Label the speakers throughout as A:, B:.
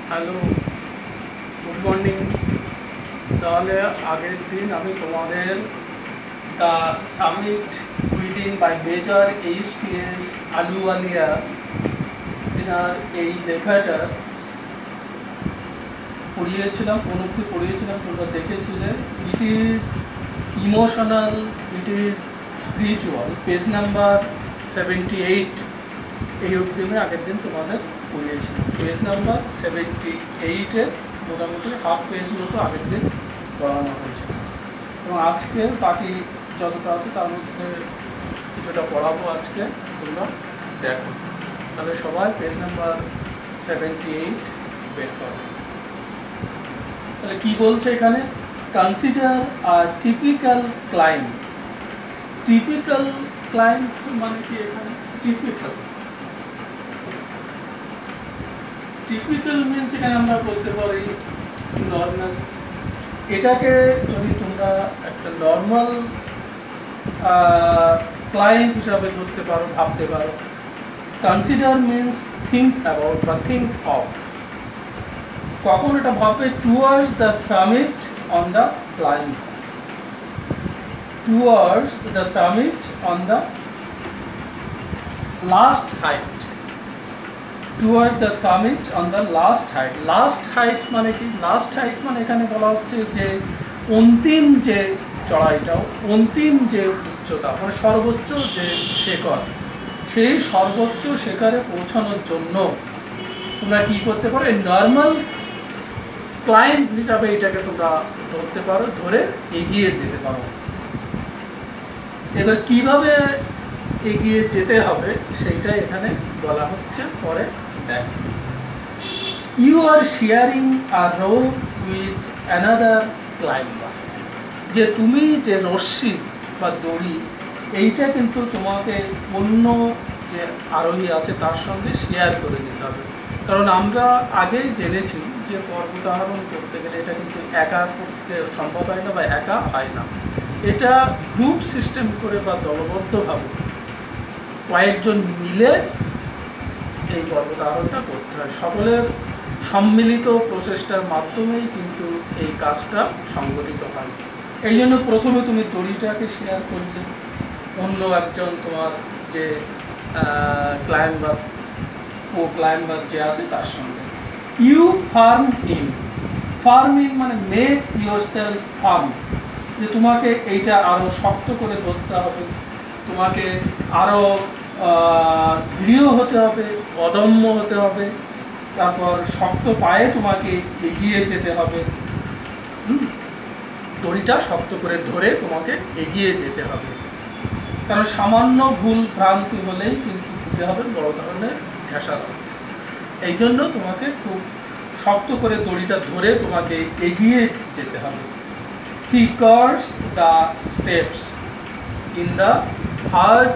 A: Hello, good morning. তাহলে আগের দিন আমি তোমাদের the summit within by major HPS Ahluwalia এনার এই লেখাটা পড়িয়েছিলাম, কোন অবধি পড়িয়েছিলাম তোমরা দেখেছিলে। It is emotional, it is spiritual, page number 78 এই অবধি আমি আগের দিন তোমাদের পড়িয়েছিলাম। পেজ নাম্বার 78-এর মোটামুটি হাফ পেজ মতো আগের দিন পড়ানো হয়েছে, এবং আজকে বাকি যতটা আছে তার মধ্যে কিছুটা পড়াবো আজকে, তোমরা দেখো। তাহলে সবাই পেজ নাম্বার 78 বের করো। তাহলে কি বলছে এখানে? কনসিডার আ টিপিক্যাল ক্লায়েন্ট। টিপিক্যাল ক্লায়েন্ট মানে কি? এখানে টিপিক্যাল মিনস এখানে আমরা বলতে পারি নর্মাল। এটাকে যদি তোমরা একটা নর্মাল ক্লায়েন্ট হিসাবে ধরতে পারো, ভাবতে পারো। কনসিডার মিনস থিঙ্ক অ্যাবাউট বা থিঙ্ক অফ। কখন এটা ভাববে? Towards the summit on the climb. Towards the summit on the last height. Toward the summit on the last height. Last height মানে কি? লাস্ট হাইট মানে এখানে বলা হচ্ছে যে অন্তিম যে চড়াইটাও, অন্তিম যে উচ্চতা মানে সর্বোচ্চ যে শিখর, সেই সর্বোচ্চ শিখরে পৌঁছানোর জন্য তোমরা কি করতে পারো? এই নর্মাল ক্লায়েন্ট হিসাবে এটাকে তোমরা ধরতে পারো, ধরে এগিয়ে যেতে পারো। এবার কিভাবে এগিয়ে যেতে হবে সেইটাই এখানে বলা হচ্ছে, পরে দেখ। You are sharing a rope with another climber. যে তুমি যে রশ্মি বা দড়ি, এইটা কিন্তু তোমাকে অন্য যে আরোহী আছে তার সঙ্গে শেয়ার করে দিতে হবে। কারণ আমরা আগেই জেনেছি যে পর্বতারোহণ করতে গেলে এটা কিন্তু একা করতে সম্ভব হয় না বা একা হয় না। এটা গ্রুপ সিস্টেম করে বা দলবদ্ধভাবে কয়েকজন মিলে এই পর্বতারোহণটা করতে হয়। সকলের সম্মিলিত প্রচেষ্টার মাধ্যমেই কিন্তু এই কাজটা সংগঠিত হয়। এই জন্য প্রথমে তুমি দড়িটাকে শেয়ার করলে অন্য একজন তোমার যে ক্লায়েন্বার, ক্লায়েন্বার যে আছে তার সঙ্গে। You firm in. Firm in মানে মেক ইউর সেলফ ফার্ম। যে তোমাকে এইটা আরো শক্ত করে ধরতে হবে, তোমাকে আরো দৃঢ় হতে হবে, অদম্য হতে হবে, তারপর শক্ত পায়ে তোমাকে এগিয়ে যেতে হবে। দড়িটা শক্ত করে ধরে তোমাকে এগিয়ে যেতে হবে, কারণ সামান্য ভুল ভ্রান্তি হলেই কিন্তু দিতে হবে বড় ধরনের ঠেসারত। এই জন্য তোমাকে খুব শক্ত করে দড়িটা ধরে তোমাকে এগিয়ে যেতে হবে। He guards the steps in the hard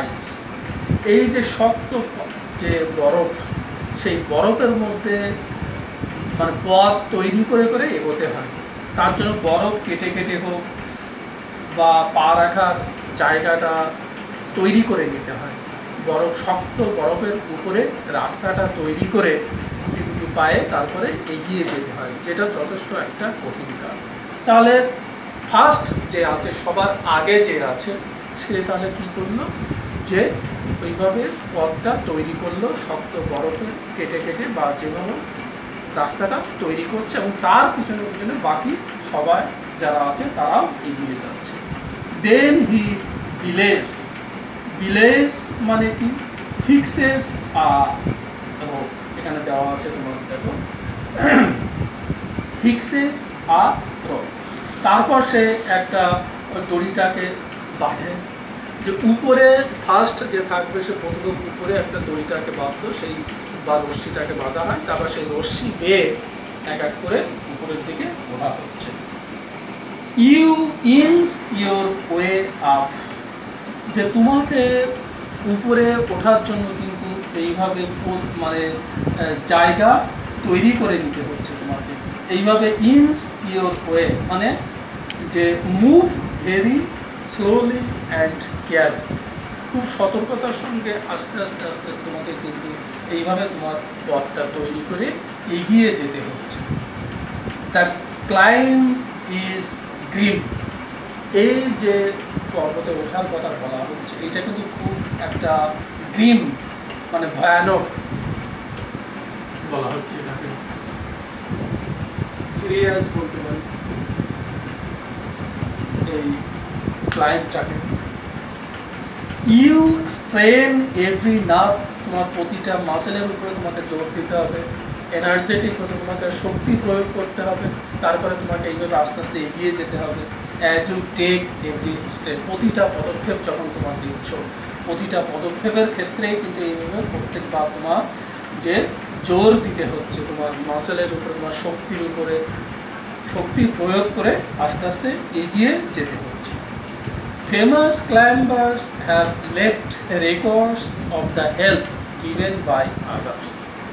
A: ice. এই যে শক্ত যে বরফ, সেই বরফের মধ্যে মানে পথ তৈরি করে করে এগোতে হয়। তার জন্য বরফ কেটে কেটে হোক বা পা রাখার জায়গাটা তৈরি করে নিতে হয়। বরফ, শক্ত বরফের উপরে রাস্তাটা তৈরি করে গুটি গুটি পায়ে তারপরে এগিয়ে যেতে হয়, যেটা যথেষ্ট একটা কঠিন কাজ। তাহলে ফার্স্ট যে আছে, সবার আগে যে আছে, সে তাহলে কি করলো? যে ওইভাবে পথটা তৈরি করলো, শক্ত বরফে কেটে কেটে বা যেভাবে রাস্তাটা তৈরি করছে, এবং তার পিছনে পিছনে বাকি সবাই যারা আছে তারাও এগিয়ে যাচ্ছে। দেন হি বিলেজ। বিলেজ মানে কি? ফিক্সেস আ রোপ। এখানে দেওয়া আছে, তোমরা দেখো, ফিক্সেস আ রোপ। তারপর সে একটা দড়িটাকে বাঁধে। যে উপরে ফার্স্ট যে থাকবে সে প্রথম উপরে একটা দড়িটাকে বাঁধলো, সেই বা রশ্মিটাকে বাঁধা হয়। তারপর সেই রশ্মি বেয়ে এক এক করে উপরের দিকে ওঠা হচ্ছে। You inch your way up. যে তোমাকে উপরে ওঠার জন্য কিন্তু এইভাবে মানে জায়গা তৈরি করে নিতে হচ্ছে তোমাকে। এইভাবে ইনস ইউর ওয়ে মানে যে move very slowly and careful. খুব সতর্কতার সঙ্গে আস্তে আস্তে আস্তে তোমাকে কিন্তু এইভাবে তোমার পথটা তৈরি করে এগিয়ে যেতে হচ্ছে। দ্য ক্লাইম্ব ইজ গ্রিম, এই যে পর্বতে ওঠার কথা বলা হচ্ছে এটা কিন্তু খুব একটা গ্রিম, মানে ভয়ানক বলা হচ্ছে, এটাকে সিরিয়াস বলতে পারি এই ক্লাইম্বটাকে। ইউ স্ট্রেন এভরি নার্ভ, তোমার প্রতিটা মাসেলের উপরে তোমাকে জোর দিতে হবে, এনার্জেটিক হতে তোমাকে শক্তি প্রয়োগ করতে হবে, তারপরে তোমাকে এইভাবে আস্তে আস্তে এগিয়ে যেতে হবে। As you take every step, প্রতিটা পদক্ষেপ যখন তোমার দিচ্ছ, প্রতিটা পদক্ষেপের ক্ষেত্রেই কিন্তু এইভাবে প্রত্যেকবার তোমার যে জোর দিতে হচ্ছে তোমার মাসেলের উপরে, তোমার শক্তির উপরে শক্তি প্রয়োগ করে আস্তে আস্তে এগিয়ে যেতে হচ্ছে। Famous climbers have left records of the help given by others.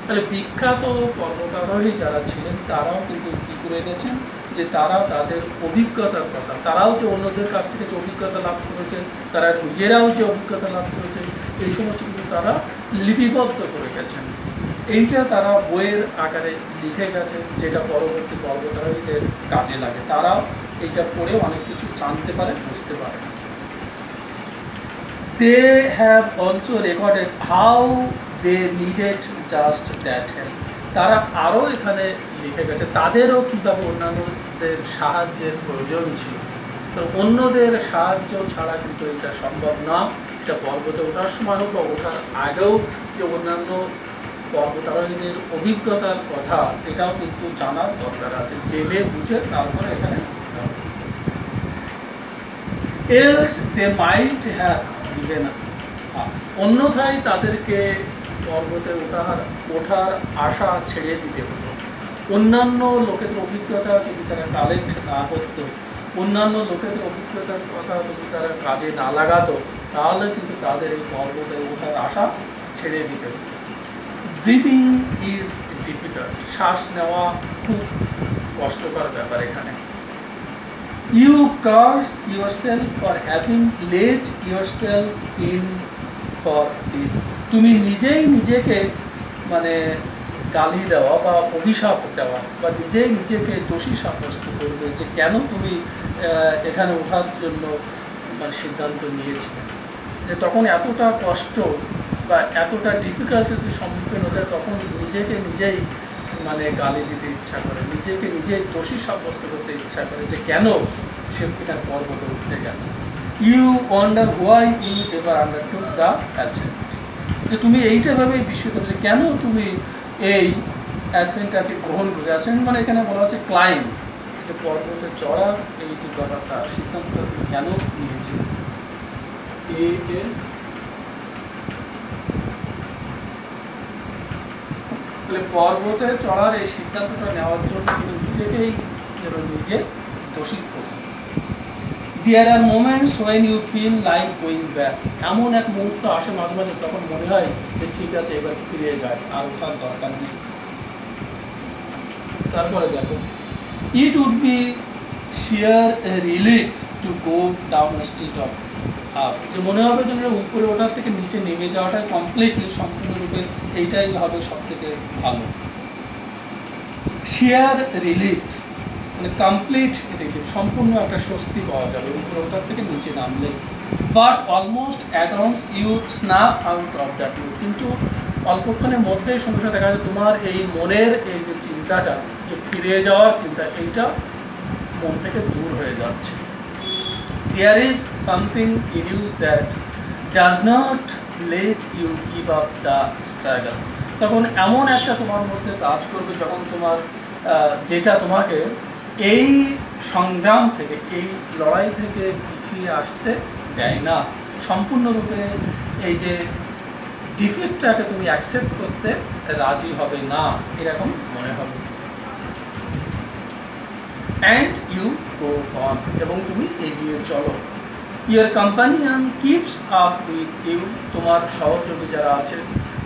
A: তাহলে বিখ্যাত পর্বতারোহী যারা ছিলেন তারাও কিন্তু কি করে গেছেন, যে তারা তাদের অভিজ্ঞতার কথা, তারাও যে অন্যদের কাছ থেকে যে অভিজ্ঞতা লাভ করেছেন, তারা নিজেরাও যে অভিজ্ঞতা লাভ করেছেন, এই সমস্ত কিন্তু তারা লিপিবদ্ধ করে গেছেন। এইটা তারা বইয়ের আকারে লিখে গেছে, যেটা পরবর্তী পর্বতারোহীদের কাজে লাগে। তারাও এইটা পড়ে অনেক কিছু জানতে পারে, বুঝতে পারে। They have also recorded how they needed just that help. তারা আরও এখানে লিখে গেছে তাদেরও কীভাবে অন্যান্যদের সাহায্যের প্রয়োজন ছিল। তো অন্যদের সাহায্য ছাড়া কিন্তু এটা সম্ভব না। এটা পর্বতে ওঠার সময় হোক বা ওঠার আগেও যে অন্যান্য পর্বতারোহীদের অভিজ্ঞতার কথা, এটাও কিন্তু জানার দরকার আছে, জেনে বুঝে তারপরে এখানে উঠতে হবে। Else they might have given up. অন্যথায় তাদেরকে পর্বতে ওঠার আশা ছেড়ে দিতে হতো। অন্যান্য লোকেদের অভিজ্ঞতা যদি তারা কালেক্ট না করতো, অন্যান্য লোকেদের অভিজ্ঞতার কথা যদি তারা কাজে না লাগাতো, তাহলে কিন্তু তাদের এই পর্বতে ওঠার আশা ছেড়ে দিতে হতো। ব্রিদিং ইজ ডিফিকাল্ট, শ্বাস নেওয়া খুব কষ্টকর ব্যাপার এখানে। You curse yourself for having let yourself in for this. তুমি নিজেই নিজেকে মানে গালি দেওয়া বা অভিশাপ দেওয়া বা নিজেই নিজেকে দোষী সাব্যস্ত করবে যে কেন তুমি এখানে ওঠার জন্য মানে সিদ্ধান্ত নিয়েছিলে। যে তখন এতটা কষ্ট বা এতটা ডিফিকাল্টিসের সম্মুখীন হতে তখন নিজেকে নিজেই মানে গালি দিতে ইচ্ছা করে, নিজেকে নিজেই দোষী সাব্যস্ত করতে ইচ্ছা করে যে কেন সে এখানে পর্বতে উঠতে গেল। You wonder why you ever undertook the ascent, যে তুমি এইটা ভাবেই বিস্মিত যে কেন তুমি এই অ্যাসেন্টটাকে গ্রহণ করবে। অ্যাসেন্ট মানে এখানে বলা হচ্ছে ক্লাইম্ব, যে পর্বতে চড়ার এই যে ব্যাপারটা, সিদ্ধান্তটা তুমি কেন নিয়েছিলে। তাহলে পর্বতে চড়ার এই সিদ্ধান্তটা নেওয়ার জন্য কিন্তু নিজেকেই যেন নিজে দোষী করি। There are moments when you feel like going back. এমন এক মুহূর্ত আসে মাঝে মাঝে তখন মনে হয় যে ঠিক আছে এবার ফিরে যায়, আর ওঠার দরকার নেই। তারপরে দেখো, it would be sheer relief to go down a street of up. যে মনে হবে যে উপরে ওঠার থেকে নিচে নেমে যাওয়াটা কমপ্লিটলি সম্পূর্ণরূপে এইটাই হবে সব থেকে ভালো। sheer relief মানে কমপ্লিট রিলিফ, সম্পূর্ণ একটা স্বস্তি পাওয়া যাবে উপরে ওঠার থেকে নিচে নামলে। But almost at once you snap out of that mood, কিন্তু অল্পক্ষণের মধ্যেই সঙ্গে সাথে দেখা যায় তোমার এই মনের এই যে চিন্তাটা, যে ফিরে যাওয়ার চিন্তা, এইটা মন থেকে দূর হয়ে যাচ্ছে। There is something in you that does not let you give up the struggle. তখন এমন একটা তোমার মধ্যে কাজ করবে যখন তোমার যেটা তোমাকে এই সংগ্রাম থেকে, এই লড়াই থেকে পিছিয়ে আসতে দেয় না, সম্পূর্ণরূপে এই যে ডিফিটটাকে তুমি অ্যাকসেপ্ট করতে রাজি হবে না, এরকম মনে হবে। অ্যান্ড ইউ গো অন, এবং তুমি এগিয়ে চলো। Your companion keeps up with you, তোমার সহযোগী যারা আছে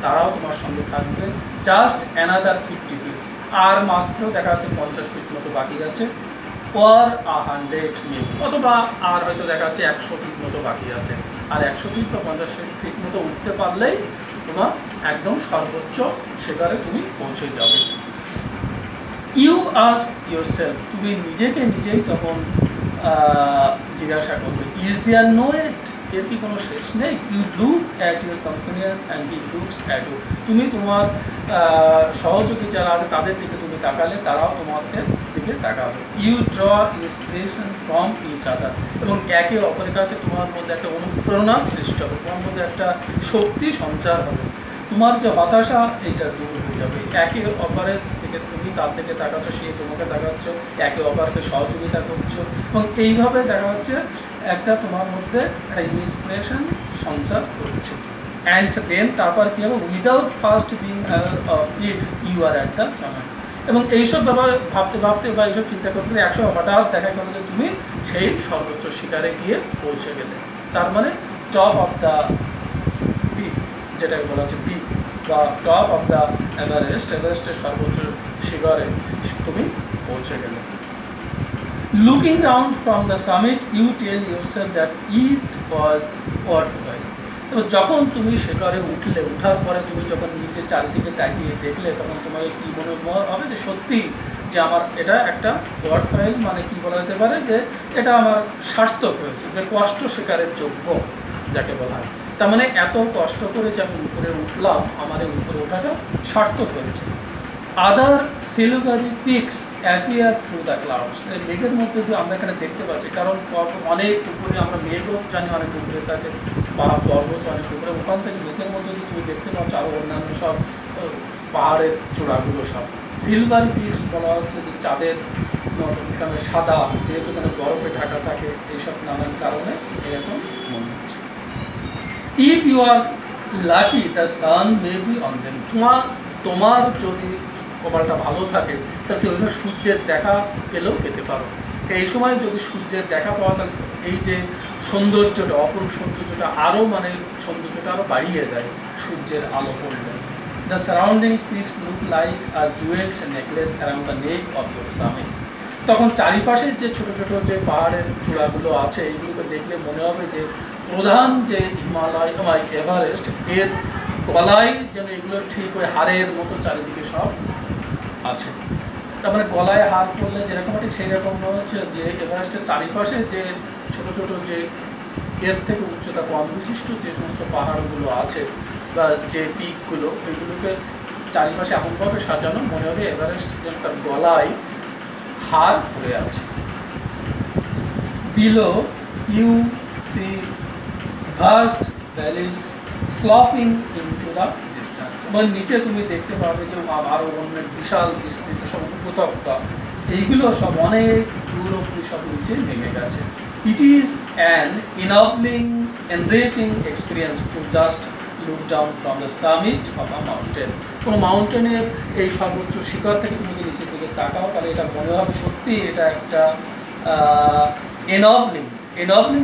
A: তারাও তোমার সঙ্গে থাকবে। জাস্ট অ্যানাদার 50 ফিট, আর মাত্র দেখা যাচ্ছে 50 ফিট মতো বাকি আছে। পর 100 মিল, অথবা আর হয়তো দেখা যাচ্ছে 100 ফিট মতো বাকি আছে। আর 100 ফিট বা 50 ফিট মতো উঠতে পারলেই তোমার একদম সর্বোচ্চ শিখরে তুমি পৌঁছে যাবে। ইউ আস্ক ইয়োরসেলফ, তুমি নিজেকে নিজেই তখন জিজ্ঞাসা করবে, ইজ দেয়ার নো এন্ড, এর কি কোনো শেষ নেই? You look at your companion and he looks at you, তুমি তোমার সহযোগী যারা আছে তাদের দিকে তুমি তাকালে তারাও তোমাদের দিকে তাকাবে। You draw inspiration from each other, এবং একে অপরের কাছে তোমার মধ্যে একটা অনুপ্রেরণার সৃষ্টি হবে, তোমার মধ্যে একটা শক্তি সঞ্চার হবে, তোমার যে হতাশা এইটা দূর হয়ে যাবে। একে অপরের থেকে তুমি তার দিকে তাকাচ্ছ, সে তোমাকে তাকাচ্ছ, একে অপরকে সহযোগিতা করছো, এবং এইভাবে দেখা হচ্ছে একটা তোমার মধ্যে একটা ইন্সপিরেশন সঞ্চার করছে। অ্যান্ড দেন তারপর কী হবে, without first being you are at the summit, এবং এইসব ব্যাপার ভাবতে ভাবতে বা এইসব চিন্তা করতে একশো হঠাৎ দেখা গেল যে তুমি সেই সর্বোচ্চ শিখরে গিয়ে পৌঁছে গেলে। তার মানে টপ অফ দ্য পিক, যেটাকে বলা হচ্ছে পিক বা টপ অফ দ্য এভারেস্ট, এভারেস্টের সর্বোচ্চ শিখরে তুমি পৌঁছে গেলে। Looking down from the summit you tell yourself that it was worthwhile, এবং যখন তুমি শিখরে উঠলে, উঠার পরে তুমি যখন নিচে চারিদিকে তাকিয়ে দেখলে, তখন তোমাকে কী মনে হবে যে সত্যি যে আমার এটা একটা ওয়ার্থওয়াইল, মানে কি বলা যেতে পারে যে এটা আমার সার্থক হয়েছে, যে কষ্ট শিকারের যোগ্য যাকে বলা হয়। তার মানে এত কষ্ট করে যে আমি উপরে উঠলাম, আমার এই উপরে ওঠাটা সার্থক হয়েছে। Other silvery peaks appear through the clouds, মেঘের মধ্যে দিয়ে আমরা এখানে দেখতে পাচ্ছি, কারণ অনেক উপরে আমরা মেঘও জানি অনেক উপরে থাকে, পাহাড় পর্বত অনেক উপরে, ওখান থেকে মেঘের মধ্যে দিয়ে তুমি দেখতে পাচ্ছ আরও অন্যান্য সব পাহাড়ের চূড়াগুলো সব। সিলভারি পিকস বলা হচ্ছে যে চাঁদের এখানে সাদা, যেহেতু এখানে বরফে ঢাকা থাকে, এইসব নানান কারণে এরকম মনে হচ্ছে। If you are lucky the sun may be on them, তোমার যদি কপালটা ভালো থাকে তাহলে ওই সূর্যের দেখা পেলেও পেতে পারো। এই সময় যদি সূর্যের দেখা পাওয়া, তাহলে এই যে সৌন্দর্যটা, অপরূপ সৌন্দর্যটা আরও মানে সৌন্দর্যটা আরও বাড়িয়ে দেয় সূর্যের আলো পড়লে। The surrounding peaks look like a jewelled necklace around the neck of your summit, তখন চারিপাশের যে ছোটো ছোটো যে পাহাড়ের চূড়াগুলো আছে এইগুলোকে দেখলে মনে হবে যে প্রধান যে হিমালয় বা এভারেস্ট, এর গলায় যেন এগুলো ঠিক ওই হাড়ের মতো চারিদিকে সব আছে। তারপরে গলায় হাত পড়লে যেরকম ঠিক সেই রকম হচ্ছে যে এভারেস্টের চারিপাশে যে ছোট ছোট যে এর থেকে উচ্চতা কম বিশিষ্ট যে সমস্ত পাহাড়গুলো আছে বা যে পিকগুলো, এগুলোকে চারিপাশে এমনভাবে সাজানো মনে হবে এভারেস্ট যেন তার গলায় হাড় পড়ে আছে। Below you see vast valleys sloping into the distance, এবং নিচে তুমি দেখতে পাবে যে আরও অনেক বিশাল বিস্তৃত সব উপত্যকা, এইগুলো সব অনেক দূর অব্দি সব নিচে নেমে গেছে। It is an involving enriching experience to just look down from the summit of a mountain, কোনো মাউন্টেনের এই সর্বোচ্চ শিখর থেকে তুমি যদি নিচের দিকে তাকাও তাহলে এটা মনে হবে সত্যি এটা একটা এনভলিং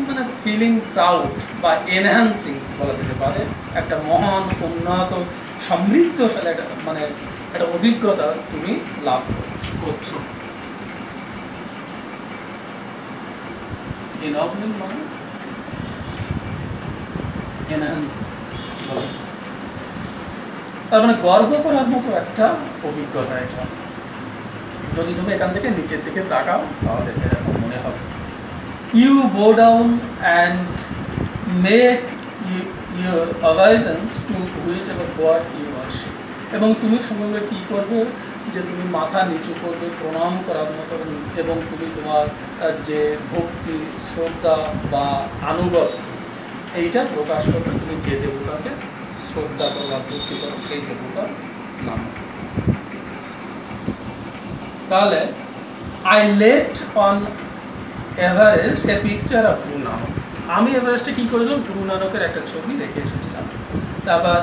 A: মানে ফিলিং প্রাউড বা এনহ্যান্সিং বলা যেতে পারে, একটা মহান উন্নত সমৃদ্ধশালী একটা মানে একটা অভিজ্ঞতা তুমি লাভ করছো। এনভলিং মানে এনহ্যান্সিং, তার মানে গর্ব করার মতো একটা অভিজ্ঞতা এটা। যদি তুমি এখান থেকে নিচের দিকে তাকাও তাহলে এরকম মনে হবে। You bow down and make your obeisance to whichever God you worship, এবং তুমি সঙ্গে কী করবে যে তুমি মাথা নিচু করবে প্রণাম করার মতো, এবং তুমি তোমার যে ভক্তি শ্রদ্ধা বা আনুগত্য এইটা প্রকাশ করবে, তুমি যে দেবতাকে শ্রদ্ধা করো বা ভক্তি করো সেই দেবতার নাম। তাহলে I left on Everest a picture of Guru Nanak, আমি এভারেস্টে কী করেছিলাম গুরু নানকের একটা ছবি রেখে এসেছিলাম। তারপর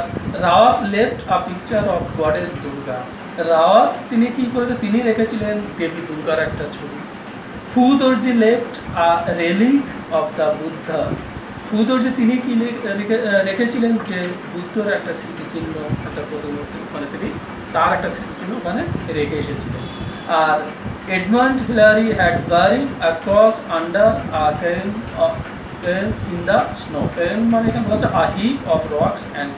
A: Rawat left a picture of goddess Durga, Rawat তিনি কী করেছে, তিনি রেখেছিলেন দেবী দুর্গার একটা ছবি। Phudorji left a relic of the Buddha, Phudorji তিনি কি রেখেছিলেন যে বুদ্ধর একটা স্মৃতিচিহ্ন, একটা প্রতিমূর্তি ওখানে তিনি তার একটা স্মৃতিচিহ্ন ওখানে রেখে এসেছিলেন। আর Edmund Hillary had buried a cross under a cairn in the snow. প্লেন মানে এখানে বলা হচ্ছে a heap of rocks and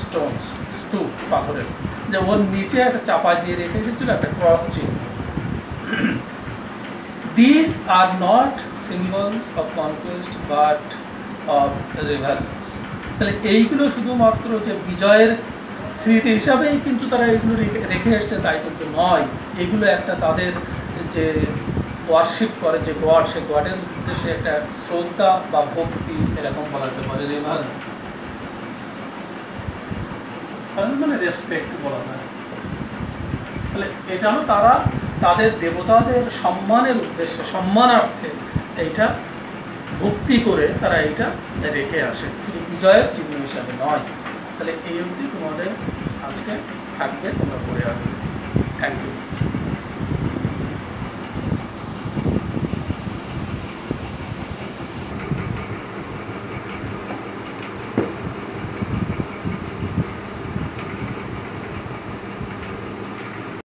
A: stones, স্তূপ, পাথরের, যে ওর নিচে একটা চাপা দিয়ে রেখে এসেছিল একটা ক্রস চিহ্ন। These are not symbols of conquest but of reverence. তাহলে এইগুলো শুধুমাত্র যে বিজয়ের স্মৃতি হিসাবেই কিন্তু তারা এগুলো রেখে এসছে তাই কিন্তু নয়। এগুলো একটা তাদের যে ওয়ার্শিপ করে যে গড, সে গডের উদ্দেশ্যে একটা শ্রদ্ধা বা ভক্তি, এরকম বলা যেতে পারে। রেভারেন্স মানে রেসপেক্ট বলা হয়। তাহলে এটা হলো তারা তাদের দেবতাদের সম্মানের উদ্দেশ্যে, সম্মানার্থে এইটা ভক্তি করে তারা এইটা রেখে আসে, শুধু বিজয়ের চিহ্ন হিসাবে নয়। তাহলে এই অবধি তোমাদের আজকে থাকবে, তোমরা পড়ে আসবে।